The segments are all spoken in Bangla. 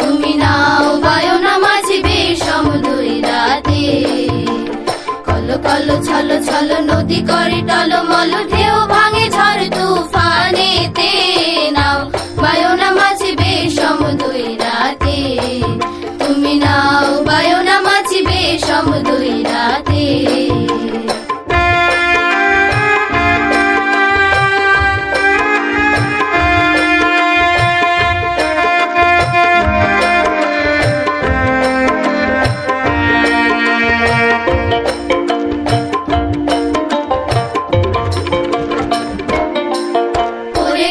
তুমি নাও বায়ো না মাঝি বিষম দুই রাতে। কল কল ছল ছল নদী করে টলমল, ঢেউ ভাঙে ঝড় তুফানেতে। নাও বায়ো না মাঝি বিষম দুই রাতে। তুমি নাও বায়ো না মাঝি বিষম দুই রাতে।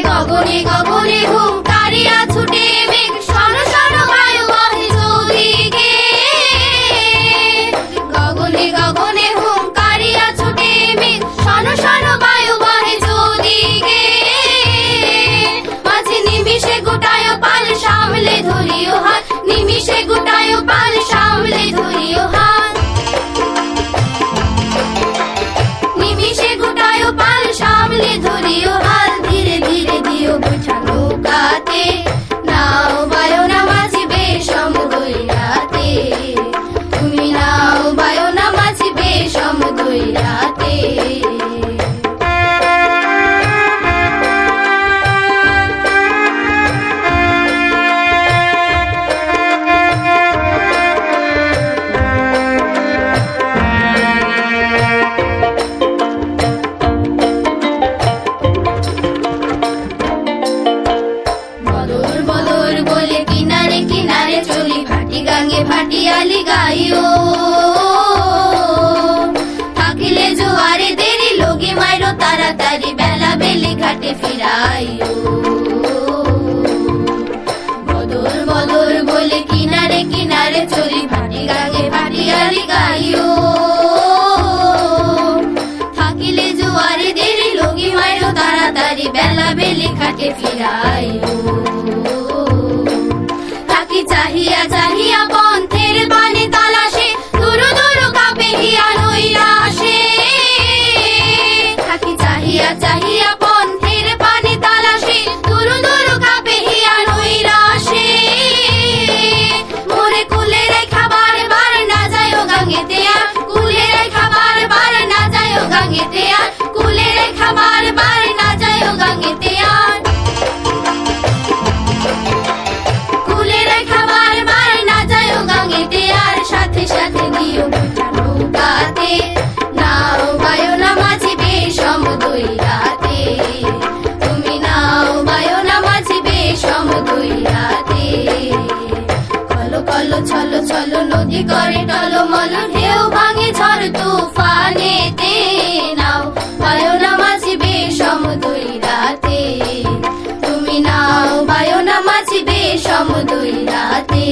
গগনে গগনে হুঙ্কারিয়া ছুটে মেঘ, শন শন বায়ু বহে চৌদিকে। গগনে গগনে হুঙ্কারিয়া ছুটে মেঘ, শন শন বায়ু বহে চৌদিকে। মাঝে নিমিষে গোটায় পাল সামলে ধরিও হাত, নিমিষে গোটায় পাল সামলে ধরিও হাত। নিমিষে গোটায় পাল সামলে ধরিও হাত। ধীরে ধীরে দিও বোঝা নৌকাতে, নাও বায়ো না মাঝি বিষম দুই রাতে। তুমি নাও বায়ো না মাঝি বিষম দুই রাতে। বদর বদর বলে কিনারে কিনারে চলি, ভাটি গাঙ্গে ভাটিয়ালি গাইও। থাকিলে জোয়ারে দেরি লোগে মাইরো তাড়াতাড়ি, বেলা বেলি ঘাটে ফিরাইও। বদর বদর বলে কিনারে কিনারে চলি, ভাটি গাঙ্গে ভাটিয়ালি গাইও। থাকিলে জোয়ারে দেরি লোগে মাইরো তাড়াতাড়ি, বেলা বেলি ঘাটে ফিরাইও। থাকি চাহিয়া চাহিয়া পন্থের পানে তালাশে, দুরু দুরু কাঁপে হিয়া নৈরাশে। থাকি চাহিয়া চাহিয়া পন্থের পানে তালাশে, দুরু দুরু কাঁপে হিয়া নৈরাশে। মোরে কুলে রেখা বার বার না যায় গাঙ্গেতে আর, কুলে রেখা বার বার না যায় গাঙ্গেতে আর, কুলে রেখা বার বার না যায় গাঙ্গেতে আর। কুলে রেখা বার বার না যায় গাঙ্গেতে আর। সাথে সাথে দিও বোঝা নৌকাতে, নাও বায়ো না মাঝি বিষম দুই রাতে। তুমি নাও বায়ো না মাঝি বিষম দুই রাতে। কল কল ছল ছল নদী করে টলমল, ঢেউ ভাঙে ঝড় তুফানেতে। নাও বায়ো না মাঝি বিষম দুই রাতে। তুমি নাও বায়ো না মাঝি বিষম দুই রাতে।